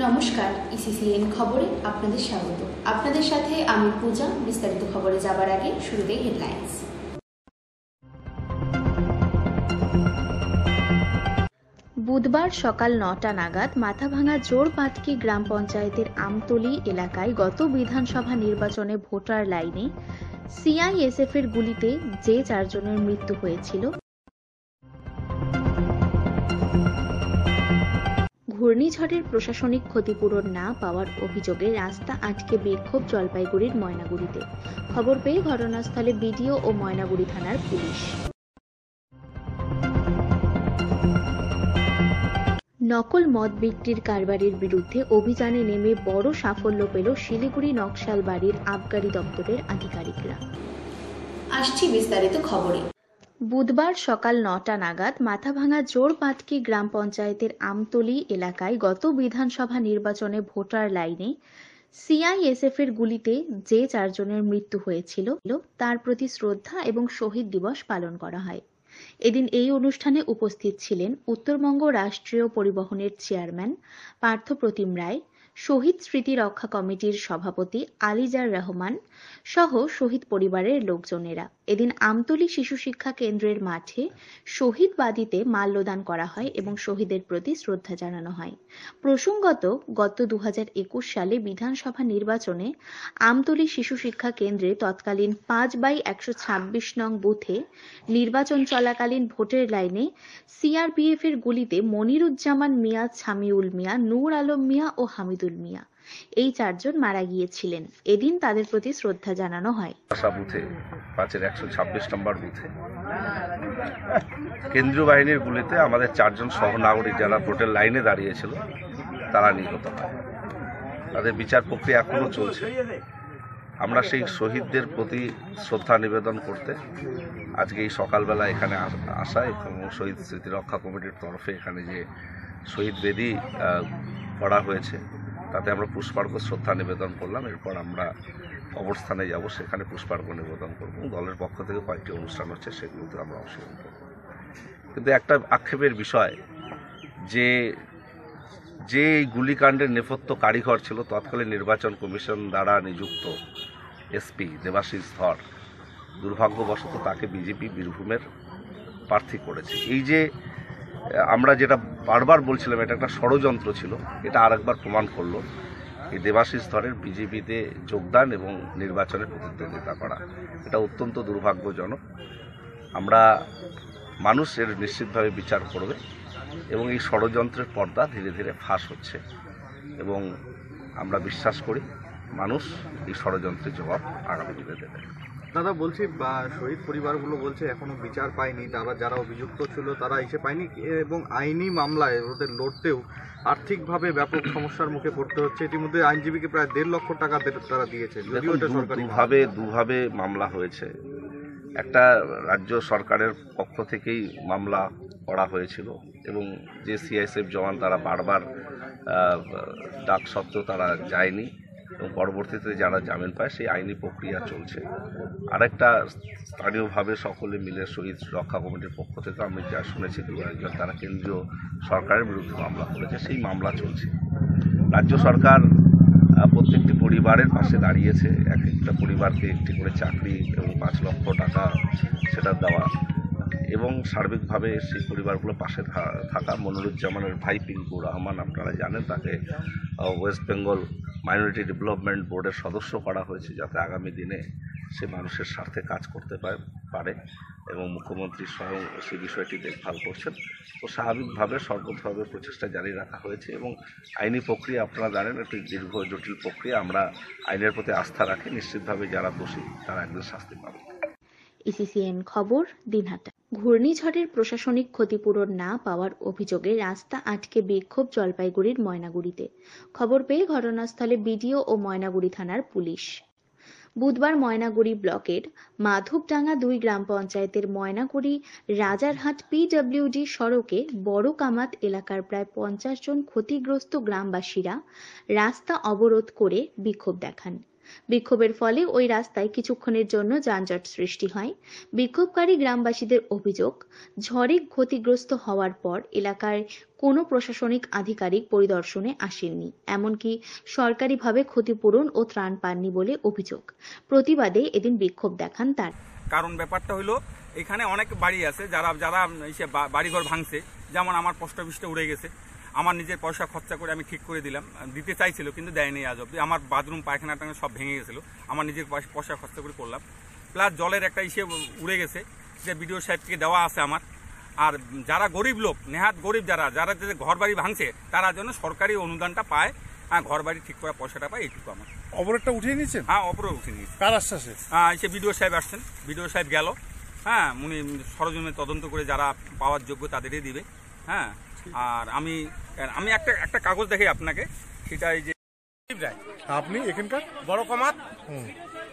নমস্কার, ইসিসিএন খবরে আপনাদের স্বাগত। আপনাদের সাথে আমি পূজা। বিস্তারিত খবরে যাবার আগে শুরুতেই হেডলাইন্স। বুধবার সকাল 9টা নাগাদ মাথাভাঙা জোড়পাটকি গ্রাম পঞ্চায়েতের আমতলী এলাকায় গত বিধানসভা নির্বাচনে ভোটার লাইনে সিআইএসএফ এর গুলিতে যে 4 জনের মৃত্যু হয়েছিল, ঘূর্ণিঝড়ের প্রশাসনিক ক্ষতিপূরণ না পাওয়ার অভিযোগে রাস্তা আটকে বিক্ষোভ জলপাইগুড়ির ময়নাগুড়িতে। খবর পেয়ে ঘটনাস্থলে বিডিও ও ময়নাগুড়ি থানার পুলিশ। নকল মদ বিক্রির কারবারির বিরুদ্ধে অভিযানে নেমে বড় সাফল্য পেল শিলিগুড়ি নকশালবাড়ির আবগারি দপ্তরের আধিকারিকরা। আসছি বিস্তারিত খবরে। বুধবার সকাল 9টা নাগাদ মাথাভাঙা জোড়পাটকি গ্রাম পঞ্চায়েতের আমতলী এলাকায় গত বিধানসভা নির্বাচনে ভোটার লাইনে সিআইএসএফ এর গুলিতে যে 4 জনের মৃত্যু হয়েছিল তার প্রতি শ্রদ্ধা এবং শহীদ দিবস পালন করা হয়। এদিন এই অনুষ্ঠানে উপস্থিত ছিলেন উত্তরবঙ্গ রাষ্ট্রীয় পরিবহনের চেয়ারম্যান পার্থপ্রতিম রায়, শহীদ স্মৃতি রক্ষা কমিটির সভাপতি আলিজার রহমান সহ শহীদ পরিবারের লোকজনেরা। এদিন আমতলী শিশু শিক্ষা কেন্দ্রের মাঠে শহীদ বাদিতে মাল্যদান করা হয় এবং শহীদের প্রতি শ্রদ্ধা জানানো হয়। প্রসঙ্গত, গত 2021 সালে বিধানসভা নির্বাচনে আমতলী শিশু শিক্ষা কেন্দ্রে তৎকালীন 5/126 নং বুথে নির্বাচন চলাকালীন ভোটের লাইনে সিআরপিএফ এর গুলিতে মনিরুজ্জামান মিয়া, ছামিউল মিয়া, নূর আলম মিয়া ও হামিদুল মিয়া এই 4 জন মারা গিয়েছিলেন। এদিন তাদের প্রতি শ্রদ্ধা জানানো হয়। বুথে 5/126 নম্বর বুথে কেন্দ্রীয় বাহিনীর গুলিতে আমাদের 4 জন সহনাগরিক যারা ভোটের লাইনে দাঁড়িয়েছিল তারা নিহত হয়। তাদের বিচার প্রক্রিয়া এখনো চলছে। আমরা সেই শহীদদের প্রতি শ্রদ্ধা নিবেদন করতে আজকে এই সকালবেলা এখানে আসা এবং শহীদ স্মৃতি রক্ষা কমিটির তরফে এখানে যে শহীদ বেদি করা হয়েছে তাতে আমরা পুষ্পার্ঘ শ্রদ্ধা নিবেদন করলাম। এরপর আমরা অবস্থানে যাব, সেখানে পুষ্পার্ঘ নিবেদন করব। দলের পক্ষ থেকে কয়েকটি অনুষ্ঠান হচ্ছে, সেগুলোতে আমরা অংশগ্রহণ করব। কিন্তু একটা আক্ষেপের বিষয় যে এই গুলিকাণ্ডের নেপথ্য কারিগর ছিল তৎকালীন নির্বাচন কমিশন দ্বারা নিযুক্ত এসপি দেবাশিস ধর। দুর্ভাগ্যবশত তাকে বিজেপি বীরভূমের প্রার্থী করেছে। এই যে আমরা যেটা বারবার বলছিলাম এটা একটা ষড়যন্ত্র ছিল, এটা আরেকবার প্রমাণ করলো এই দেবাশিস ধরের বিজেপিতে যোগদান এবং নির্বাচনে প্রতিদ্বন্দ্বিতা করা। এটা অত্যন্ত দুর্ভাগ্যজনক। মানুষ এর নিশ্চিতভাবে বিচার করবে এবং এই ষড়যন্ত্রের পর্দা ধীরে ধীরে ফাঁস হচ্ছে এবং আমরা বিশ্বাস করি মানুষ এই ষড়যন্ত্রের জবাব আগামী দিনে দেবে। দাদা বলছি, শহীদ পরিবারগুলো বলছে এখনো বিচার পায়নি, তারা যারা অভিযুক্ত ছিল তারা এসে পায়নি এবং আইনি মামলায় ওদের লড়তেও আর্থিকভাবে ব্যাপক সমস্যার মুখে পড়তে হচ্ছে। ইতিমধ্যে আইনজীবীকে প্রায় 1.5 লক্ষ টাকা তারা দিয়েছে। দুভাবে মামলা হয়েছে। একটা রাজ্য সরকারের পক্ষ থেকেই মামলা করা হয়েছিল এবং যে সিআইএসএফ জওয়ান তারা বারবার ডাক সত্ত্বেও তারা যায়নি এবং পরবর্তীতে যারা জামিন পায় সেই আইনি প্রক্রিয়া চলছে। আরেকটা স্থানীয়ভাবে সকলে মিলে শহীদ রক্ষা কমিটির পক্ষ থেকে আমি যা শুনেছি 2-1 তারা কেন্দ্রীয় সরকারের বিরুদ্ধে মামলা করেছে, সেই মামলা চলছে। রাজ্য সরকার প্রত্যেকটি পরিবারের পাশে দাঁড়িয়েছে। এক একটা পরিবারকে একটি করে চাকরি এবং 5 লক্ষ টাকা সেটা দেওয়া এবং সার্বিকভাবে সেই পরিবারগুলো পাশে থাকা। মনিরুজ্জামানের ভাই পিঙ্কু রহমান, আপনারা জানেন, তাকে ওয়েস্ট বেঙ্গল মাইনরিটি ডেভেলপমেন্ট বোর্ডের সদস্য করা হয়েছে যাতে আগামী দিনে সে মানুষের স্বার্থে কাজ করতে পারে এবং মুখ্যমন্ত্রী স্বয়ং সেই বিষয়টি দেখভাল করছেন। তো স্বাভাবিকভাবে সর্বতভাবে প্রচেষ্টা জারি রাখা হয়েছে এবং আইনি প্রক্রিয়া আপনারা জানেন একটি দীর্ঘ জটিল প্রক্রিয়া। আমরা আইনের প্রতি আস্থা রাখি, নিশ্চিতভাবে যারা দোষী তারা একদিন শাস্তি পাবে। ইসিসিএন খবর, দিনহাটা। ঘূর্ণিঝড়ের প্রশাসনিক ক্ষতিপূরণ না পাওয়ার অভিযোগে রাস্তা আটকে বিক্ষোভ জলপাইগুড়ির ময়নাগুড়িতে। খবর পেয়ে ঘটনাস্থলে বিডিও ও ময়নাগুড়ি থানার পুলিশ। বুধবার ময়নাগুড়ি ব্লকের মাধবডাঙ্গা 2 গ্রাম পঞ্চায়েতের ময়নাগুড়ি রাজারহাট পিডব্লিউডি সড়কে বড় কামাত এলাকার প্রায় 50 জন ক্ষতিগ্রস্ত গ্রামবাসীরা রাস্তা অবরোধ করে বিক্ষোভ দেখান। বিক্ষোভের ফলে ওই রাস্তায় কিছুক্ষণের জন্য যানজট সৃষ্টি হয়। বিক্ষোভকারী গ্রামবাসীদের অভিযোগ, ঝড়ে ক্ষতিগ্রস্ত হওয়ার পর এলাকায় কোনো প্রশাসনিক আধিকারিক পরিদর্শনে আসেননি, এমনকি সরকারিভাবে ক্ষতিপূরণ ও ত্রাণ পাননি বলে অভিযোগ। প্রতিবাদে এদিন বিক্ষোভ দেখান তার। কারণ ব্যাপারটা হলো এখানে অনেক বাড়ি আছে যারা যারা এসে বাড়িঘর ভাঙছে, যেমন আমার পোস্ট অফিসটা উড়ে গেছে, আমার নিজের পয়সা খরচা করে আমি ঠিক করে দিলাম, দিতে চাইছিল কিন্তু দেয়নি আজ অব্দি। আমার বাথরুম পায়খানা টানা সব ভেঙে গেছিলো, আমার নিজের পয়সা খরচা করে করলাম। প্লাস জলের একটা ইসে উড়ে গেছে, যে বিডিও সাহেবকে দেওয়া আছে আমার। আর যারা গরিব লোক, নেহাত গরিব যারা যারা ঘর বাড়ি ভাঙছে, তারা যেন সরকারি অনুদানটা পায়, ঘর বাড়ি ঠিক করা পয়সাটা পায়, এইটুকু আমার। অপরাধটা উঠিয়ে নিয়েছেন? হ্যাঁ, অপরাধ উঠিয়ে নিয়েছে। কার আশ্বাসে? এসে বিডিও সাহেব আসছেন, বিডিও সাহেব গেল, হ্যাঁ, উনি সরজমিনে তদন্ত করে যারা পাওয়ার যোগ্য তাদেরই দিবে। হ্যাঁ, আর আমি একটা কাগজ দেখাই আপনাকে, সেটা এই যে আপনি এখানকার বড় কমাত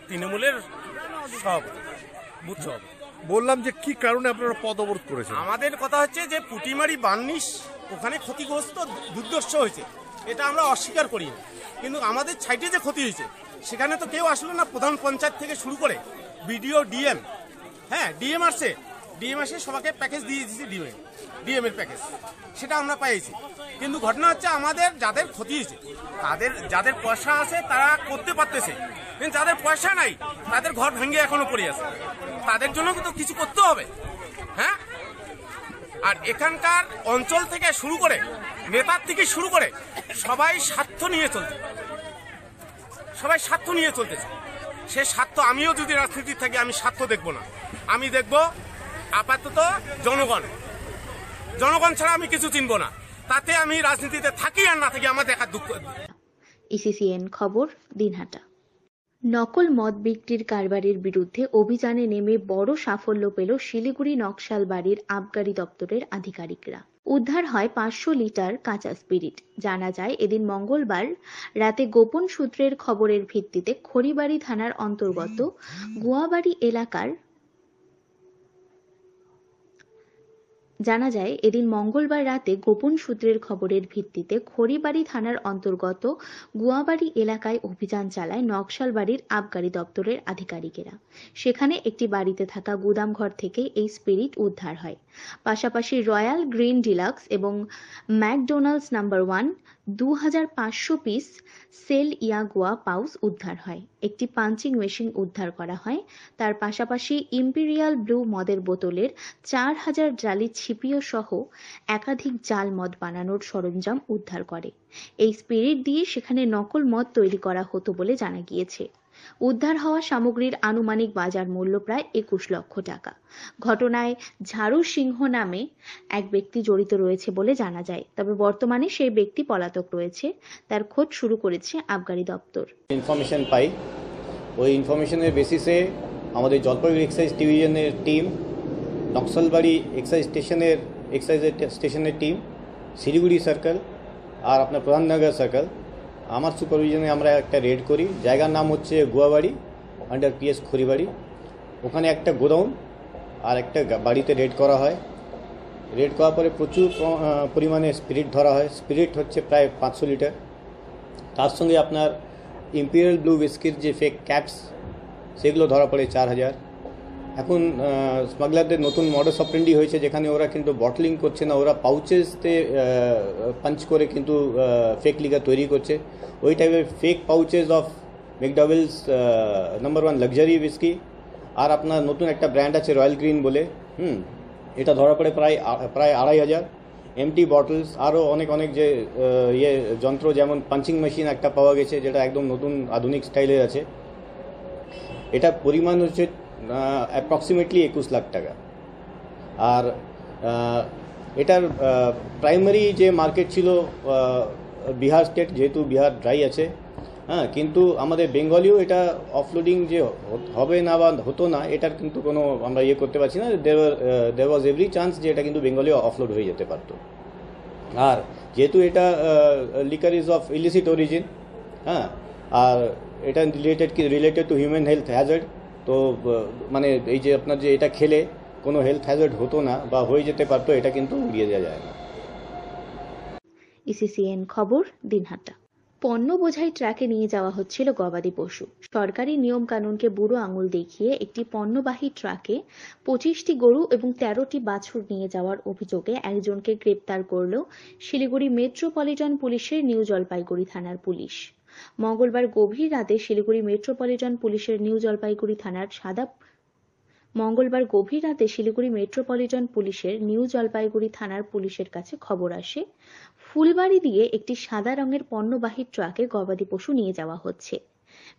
তৃণমূলের সভাপতি, বুথ সভাপতি। বললাম যে কি কারণে আপনারা পথ অবরোধ করেছেন? আমাদের কথা হচ্ছে যে পুটিমারি বার্নিশ ওখানে ক্ষতিগ্রস্ত দুর্দর্শ হয়েছে, এটা আমরা অস্বীকার করি না, কিন্তু আমাদের সাইডে যে ক্ষতি হয়েছে সেখানে তো কেউ আসলো না। প্রধান পঞ্চায়েত থেকে শুরু করে বিডিও, ডিএম, হ্যাঁ ডিএম আসছে, ডিএম আসে সবাইকে প্যাকেজ দিয়ে দিয়েছি, ডিএম এর প্যাকেজ সেটা আমরা পাইছি। কিন্তু ঘটনা হচ্ছে আমাদের যাদের ক্ষতি হয়েছে, যাদের পয়সা আছে তারা করতে পারতেছে, কিন্তু যাদের পয়সা নাই তাদের ঘর ভেঙে এখনো পড়ে আছে, তাদের জন্য কিন্তু কিছু করতে হবে। হ্যাঁ, আর এখানকার অঞ্চল থেকে শুরু করে নেতার থেকে শুরু করে সবাই স্বার্থ নিয়ে চলতেছে। সে স্বার্থ, আমিও যদি রাজনীতি থাকি আমি স্বার্থ দেখব না, আমি দেখব আপাতত জনগণ ছাড়া আমি কিছু চিনব না। তাতে আমি রাজনীতিতে থাকি আর না থাকি আমার দেখার দুঃখ। ইসিসিএন খবর, দিনহাটা। নকল মদ বিক্রির কারবারের বিরুদ্ধে অভিযানে নেমে বড় সাফল্য পেল শিলিগুড়ি নকশালবাড়ির আবগারি দপ্তরের আধিকারিকরা। উদ্ধার হয় 500 লিটার কাঁচা স্পিরিট। জানা যায় এদিন মঙ্গলবার রাতে গোপন সূত্রের খবরের ভিত্তিতে খড়িবাড়ি থানার অন্তর্গত গুয়াবাড়ি এলাকার জানা যায় এদিন মঙ্গলবার রাতে গোপন সূত্রের খবরের ভিত্তিতে খড়িবাড়ি থানার অন্তর্গত গুয়াবাড়ি এলাকায় অভিযান চালায় নকশালবাড়ির আবগারি দপ্তরের আধিকারিকেরা। সেখানে একটি বাড়িতে থাকা গুদামঘর থেকে এই স্পিরিট উদ্ধার হয়। পাশাপাশি রয়্যাল গ্রিন ডিলাক্স এবং ম্যাকডোনাল্ডস নাম্বার 1 2500 পিস সেল ইয়াগুয়া পাউচ উদ্ধার হয়। একটি পাঞ্চিং মেশিন উদ্ধার করা হয়। তার পাশাপাশি ইম্পেরিয়াল ব্লু মদের বোতলের 4000 জালি ছিপিও সহ একাধিক জাল মদ বানানোর সরঞ্জাম উদ্ধার করে। এই স্পিরিট দিয়ে সেখানে নকল মদ তৈরি করা হতো বলে জানা গিয়েছে। উদ্ধার হওয়া সামগ্রীর আনুমানিক বাজার মূল্য প্রায় 21 লক্ষ টাকা। ঘটনায় ঝাড়ু সিংহ নামে এক ব্যক্তি জড়িত রয়েছে বলে জানা যায়, তবে বর্তমানে সেই ব্যক্তি পলাতক রয়েছে। তার খোঁজ শুরু করেছে আবগারি দপ্তর। ইনফরমেশন পাই, ওই ইনফরমেশনের বেসিসে আমাদের জলপাইগুড়ি এক্সাইজ ডিভিশনের টিম, নকশালবাড়ি এক্সাইজ স্টেশনের টিম, শিলিগুড়ি সার্কেল আর আপনার প্রধাননগর সার্কেল, আমার সুপারভিশনে আমরা একটা রেড করি। জায়গার নাম হচ্ছে গুয়াবাড়ি, আন্ডার পিএস খড়িবাড়ি। ওখানে একটা গোডাউন আর একটা বাড়িতে রেড করা হয়। রেড করার পরে প্রচুর পরিমাণে স্পিরিট ধরা হয়। স্পিরিট হচ্ছে প্রায় 500 লিটার। তার সঙ্গে আপনার ইম্পেরিয়াল ব্লু উইস্কির যে ফেক ক্যাপস সেগুলো ধরা পড়ে 4000। এখন স্মাগলারদের নতুন মডাস অপারেন্ডি হয়েছে, যেখানে ওরা কিন্তু বটলিং করছে না, ওরা পাউচেসতে পাঞ্চ করে কিন্তু ফেক লিগার তৈরি করছে। ওই টাইপের fake pouches of McDonald's number 1 luxury whisky. আর আপনার নতুন একটা ব্র্যান্ড আছে রয়্যাল গ্রিন বলে, এটা ধরা পড়ে প্রায় 2500। এমটি বটলস, আরও অনেক যে যন্ত্র, যেমন পাঞ্চিং মেশিন একটা পাওয়া গেছে, যেটা একদম নতুন আধুনিক স্টাইলের আছে। এটা পরিমাণ হচ্ছে অ্যাপ্রক্সিমেটলি 21 লাখ টাকা। আর এটার প্রাইমারি যে মার্কেট ছিল বিহার স্টেট, যেহেতু বিহার ড্রাই আছে, হ্যাঁ, কিন্তু আমাদের বেঙ্গলিও এটা অফলোডিং যে হবে না বা হতো না, এটার কিন্তু কোনো আমরা করতে পারছি না। দেয়ার ওয়াজ এভরি চান্স যে এটা কিন্তু বেঙ্গলিও অফলোড হয়ে যেতে পারত। আর যেহেতু এটা liquor is of illicit origin, হ্যাঁ, আর এটা related to human health Hazard, তো মানে এই যে আপনার যে এটা খেলে কোনো হেলথ হ্যাজার্ড হতো না বা হয়ে যেতে পারতো, এটা কিন্তু উড়িয়ে দেওয়া যায় না। ইসিসিএন খবর, দিনহাটা। পণ্য বোঝাই ট্রাকে নিয়ে যাওয়া হচ্ছিল গবাদি পশু। সরকারি নিয়ম কানুনকে বুড়ো আঙুল দেখিয়ে একটি পণ্যবাহী ট্রাকে 25টি গরু এবং 13টি বাছুর নিয়ে যাওয়ার অভিযোগে একজনকে গ্রেপ্তার করল শিলিগুড়ি মেট্রোপলিটন পুলিশের নিউ জলপাইগুড়ি থানার পুলিশ। মঙ্গলবার গভীর রাতে শিলিগুড়ি মেট্রোপলিটন পুলিশের নিউ জলপাইগুড়ি থানার পুলিশের কাছে খবর আসে ফুলবাড়ি দিয়ে একটি সাদা রঙের পণ্যবাহী ট্রাকে গবাদি পশু নিয়ে যাওয়া হচ্ছে।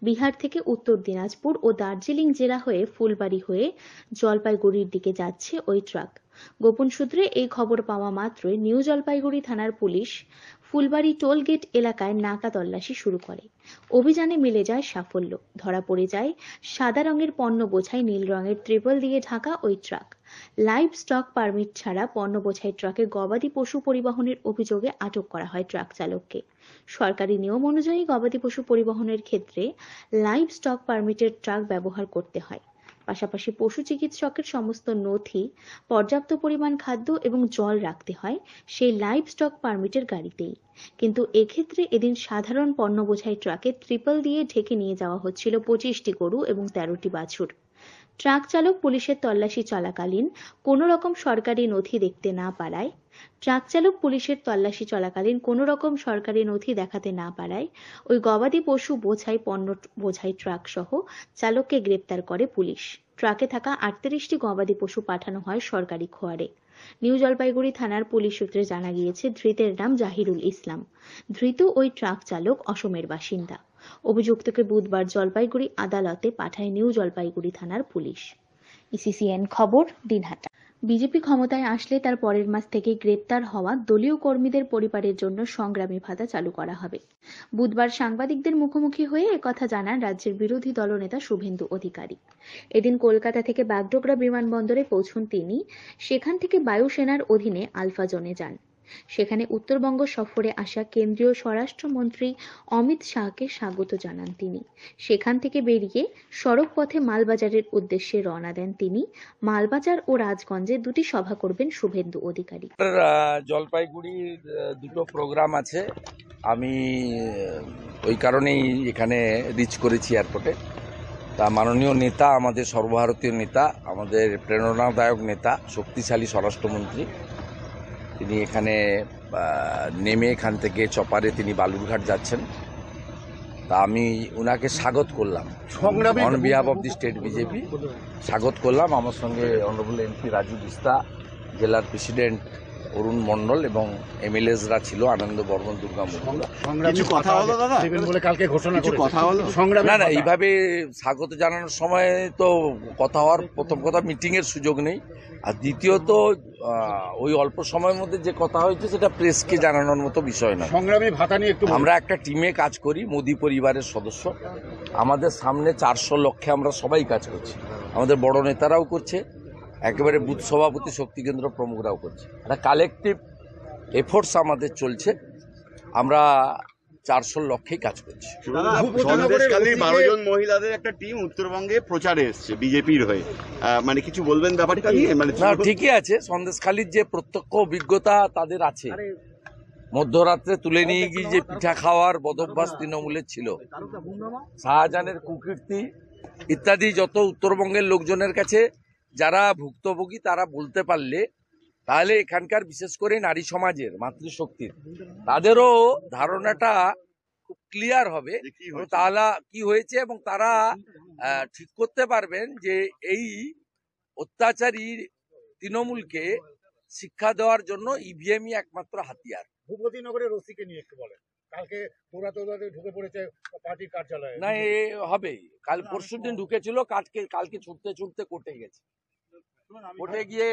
বিহার থেকে উত্তর দিনাজপুর ও দার্জিলিং জেলা হয়ে ফুলবাড়ি হয়ে জলপাইগুড়ির দিকে যাচ্ছে ওই ট্রাক। গোপন সূত্রে এই খবর পাওয়া মাত্রই নিউ জলপাইগুড়ি থানার পুলিশ ফুলবাড়ি টোল গেট এলাকায় নাকা তল্লাশি শুরু করে। অভিযানে মিলে যায় সাফল্য। ধরা পড়ে যায় সাদা রঙের পণ্য বোঝাই নীল রঙের ত্রিপল দিয়ে ঢাকা ওই ট্রাক। লাইভ স্টক পারমিট ছাড়া পণ্য বোঝাই ট্রাকে গবাদি পশু পরিবহনের অভিযোগে আটক করা হয় ট্রাক চালককে। সরকারি নিয়ম অনুযায়ী গবাদি পশু পরিবহনের ক্ষেত্রে লাইভ স্টক পারমিটের ট্রাক ব্যবহার করতে হয়। পাশাপাশি পশু চিকিৎসকের সমস্ত নথি, পর্যাপ্ত পরিমাণ খাদ্য এবং জল রাখতে হয় সেই লাইভ স্টক পারমিটের গাড়িতেই। কিন্তু এক্ষেত্রে এদিন সাধারণ পণ্য বোঝাই ট্রাকে ত্রিপল দিয়ে ঢেকে নিয়ে যাওয়া হচ্ছিল 25টি গরু এবং 13টি বাছুর। ট্রাক চালক পুলিশের তল্লাশি চলাকালীন কোনো রকম সরকারি নথি দেখাতে না পারায় ওই গবাদি পশু বোঝাই পণ্য বোঝাই ট্রাক সহ চালককে গ্রেপ্তার করে পুলিশ। ট্রাকে থাকা 38টি গবাদি পশু পাঠানো হয় সরকারি খোয়ারে। নিউ জলপাইগুড়ি থানার পুলিশ সূত্রে জানা গিয়েছে ধৃতের নাম জাহিরুল ইসলাম। ধৃত ওই ট্রাক চালক অসমের বাসিন্দা। অভিযুক্তকে বুধবার জলপাইগুড়ি আদালতে পাঠায় নিউ জলপাইগুড়ি থানার পুলিশ। ইসিসিএন খবর, দিনহাটা। বিজেপি ক্ষমতায় আসলে তার পরের মাস থেকে গ্রেপ্তার হওয়া দলীয় কর্মীদের পরিবারের জন্য সংগ্রামী ভাতা চালু করা হবে। বুধবার সাংবাদিকদের মুখোমুখি হয়ে একথা জানান রাজ্যের বিরোধী দলনেতা শুভেন্দু অধিকারী। এদিন কলকাতা থেকে বাগডোগরা বিমানবন্দরে পৌঁছন তিনি। সেখান থেকে বায়ুসেনার অধীনে আলফা জোনে যান। সেখানে উত্তরবঙ্গ সফরে আসা কেন্দ্রীয় স্বরাষ্ট্রমন্ত্রী অমিত শাহকে স্বাগত জানান তিনি। সেখান থেকে বেরিয়ে সড়ক পথে মালবাজারের উদ্দেশ্যে রওনা দেন তিনি। মালবাজার ও রাজগঞ্জে দুটি সভা করবেন শুভেন্দু অধিকারী। জলপাইগুড়ির দুটো প্রোগ্রাম আছে, আমি ওই কারণেই এখানে রিচ করেছি এয়ারপোর্টে। তা মাননীয় নেতা, আমাদের সর্বভারতীয় নেতা, আমাদের প্রেরণাদায়ক নেতা, শক্তিশালী স্বরাষ্ট্রমন্ত্রী, তিনি এখানে নেমে এখান থেকে চপারে তিনি বালুরঘাট যাচ্ছেন। তা আমি ওনাকে স্বাগত করলাম on behalf of the state BJP, স্বাগত করলাম। আমার সঙ্গে অনারেবল এমপি রাজু বিস্তা, জেলার প্রেসিডেন্ট অরুণ মণ্ডল এবং এমএলএসরা ছিল, আনন্দ বর্মন, দুর্গা না, এইভাবে স্বাগত জানানোর সময় তো কথা হওয়ার, প্রথম কথা মিটিংয়ের সুযোগ নেই, আর দ্বিতীয়ত ওই অল্প সময়ের মধ্যে যে কথা হয়েছে সেটা প্রেসকে জানানোর মতো বিষয় নয়। সংগ্রামী ভাতা নিয়ে একটু আমরা একটা টিমে কাজ করি, মোদী পরিবারের সদস্য। আমাদের সামনে 400 লক্ষে আমরা সবাই কাজ করছি, আমাদের বড় নেতারাও করছে, একেবারে বুথ সভাপতি, শক্তি কেন্দ্র প্রমুখরাও করছে। একটা কালেকটিভ এফোর্টস আমাদের চলছে, আমরা 400 লক্ষেই কাজ করছি। সন্দেশখালীর 12 জন মহিলাদের একটা টিম উত্তরবঙ্গে প্রচারে এসছে বিজেপির হয়ে, মানে কিছু বলবেন ব্যাপারটা নিয়ে? মানে না, ঠিকই আছে, সন্দেশখালীর যে প্রত্যক্ষ অভিজ্ঞতা তাদের আছে, মধ্যরাত্রে তুলে নিয়ে গিয়ে যে পিঠা খাওয়ার বদভ্যাস তৃণমূলের ছিল, শাহজাহানের কুকীর্তি ইত্যাদি, যত উত্তরবঙ্গের লোকজনের কাছে যারা ভুক্তভোগী তারা বলতে পারলে তাহলে এখানকার বিশেষ করে নারী সমাজের, মাতৃশক্তির, তাদেরও ধারণাটা খুব ক্লিয়ার হবে, তাহলে কি হয়েছে, এবং তারা ঠিক করতে পারবেন যে এই অত্যাচারী তৃণমূলকে শিক্ষা দেওয়ার জন্য ইভিএমই একমাত্র হাতিয়ার। ভূপতিনগরের রসিকে নিয়ে একটু বলেন। কালকে দৌড়াতে ঢুকে পড়েছে পার্টির কার্যালয়ে। না, এ হবেই, কাল পরশু দিন ঢুকেছিল, কালকে ছুটতে কোর্টে গেছে, কোর্টে গিয়ে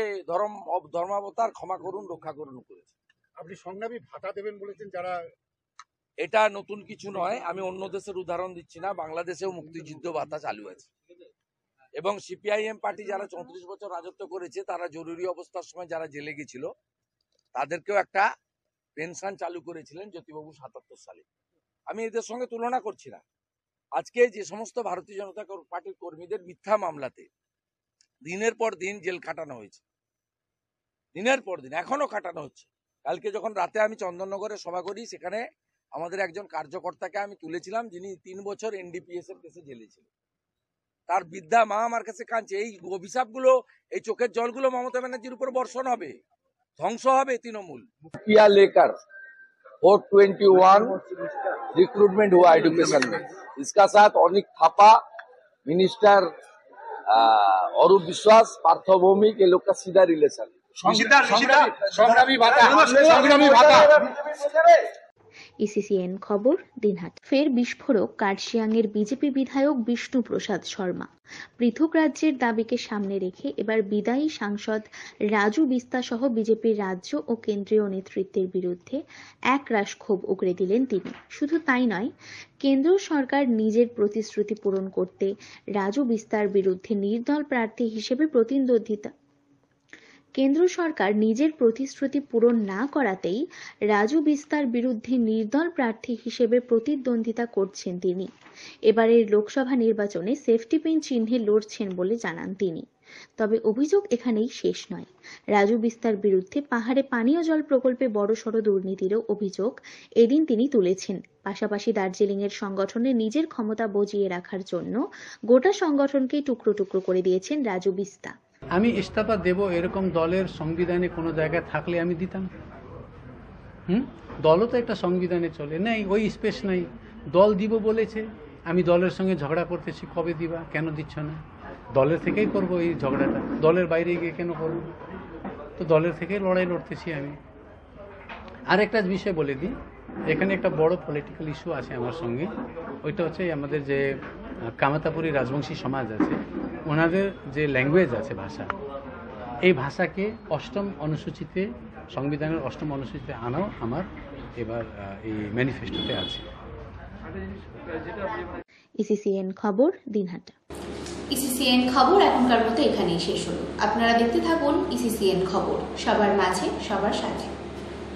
ধর্মাবতার ক্ষমা করুন, রক্ষা করুন করেছে। আপনি সংগ্রামী ভাতা দেবেন বলেছেন যারা, এটা নতুন কিছু নয়, আমি অন্য দেশের উদাহরণ দিচ্ছি না, বাংলাদেশেও মুক্তিযুদ্ধ ভাতা চালু আছে, এবং সিপিআইএম পার্টি যারা 34 বছর রাজত্ব করেছে, তারা জরুরি অবস্থার সময় যারা জেলে গেছিল তাদেরকেও একটা পেনশন চালু করেছিলেন জ্যোতিবাবু 77 সালে। আমি এদের সঙ্গে তুলনা করছি না। আজকে যে সমস্ত ভারতীয় জনতা পার্টির কর্মীদের মিথ্যা মামলাতে দিনের পর দিন জেল কাটানো হয়েছে, দিনের পর দিন এখনো কাটানো হচ্ছে। কালকে যখন রাতে আমি চন্দননগরে সভা করি, সেখানে আমাদের একজন কার্যকর্তাকে আমি তুলেছিলাম, যিনি 3 বছর এনডিপিএস এর কেসে জেলে ছিলেন। তার বিদ্যা মা আমার কাছে কাঁদছে। এই অভিশাপগুলো, এই চোখের জলগুলো মমতা ব্যানার্জির উপর বর্ষণ হবে, ধ্বংস হবে তৃণমূল। किया लेकर 421 रिक्रूटमेंट हुआ एजुकेशन में। इसका साथ अनिक थापा, मिनिस्टर अरूप विश्वास, पार्थ भौमिक, ये लोग का सीधा रिलेशन। ইসিসিএন খবর, দিনহাট। ফের বিস্ফোরক কার্শিয়াংয়ের বিজেপি বিধায়ক বিষ্ণু প্রসাদ শর্মা। পৃথক রাজ্যের দাবিকে সামনে রেখে এবার বিদায়ী সাংসদ রাজু বিস্তা সহ বিজেপির রাজ্য ও কেন্দ্রীয় নেতৃত্বের বিরুদ্ধে একরাশ ক্ষোভ উগরে দিলেন তিনি। শুধু তাই নয়, কেন্দ্র সরকার নিজের প্রতিশ্রুতি পূরণ করতে রাজু বিস্তার বিরুদ্ধে নির্দল প্রার্থী হিসেবে প্রতিদ্বন্দ্বিতা কেন্দ্র সরকার নিজের প্রতিশ্রুতি পূরণ না করাতেই রাজু বিস্তার বিরুদ্ধে নির্দল প্রার্থী হিসেবে প্রতিদ্বন্দ্বিতা করছেন তিনি। এবারের লোকসভা নির্বাচনে সেফটি পিন চিহ্নে লড়ছেন বলে জানান তিনি। তবে অভিযোগ এখানেই শেষ নয়। রাজু বিস্তার বিরুদ্ধে পাহাড়ে পানীয় জল প্রকল্পে বড়সড় দুর্নীতিরও অভিযোগ এদিন তিনি তুলেছেন। পাশাপাশি দার্জিলিংয়ের সংগঠনে নিজের ক্ষমতা বজিয়ে রাখার জন্য গোটা সংগঠনকেই টুকরো টুকরো করে দিয়েছেন রাজু বিস্তা। আমি ইস্তফা দেব এরকম দলের সংবিধানে কোনো জায়গায় থাকলে আমি দিতাম। দলও তো একটা সংবিধানে চলে, নেই ওই স্পেস নাই। দল দিব বলেছে, আমি দলের সঙ্গে ঝগড়া করতেছি, কবে দিবা, কেন দিচ্ছ না? দলের থেকেই করব এই ঝগড়াটা, দলের বাইরে গিয়ে কেন করব? তো দলের থেকেই লড়াই লড়তেছি আমি। আরেকটা বিষয় বলে দিই, এখানে একটা বড় পলিটিক্যাল ইস্যু আছে আমার সঙ্গে। ওইটা হচ্ছে আমাদের যে কামাতাপুরী রাজবংশী সমাজ আছে, ওনাদের যে ল্যাঙ্গুয়েজ আছে, ভাষা, এই ভাষাকে 8ম অনুসূচিতে, সংবিধানের 8ম অনুসূচিতে আনাও আমার এবার এই ম্যানিফেস্টোতে আছে। ইসিসিএন খবর, দিনহাটা। ইসিসিএন খবর এখনকার মতো এখানেই শেষ হলো। আপনারা দেখতে থাকুন ইসিসিএন খবর, সবার মাঝে সবার সাথে।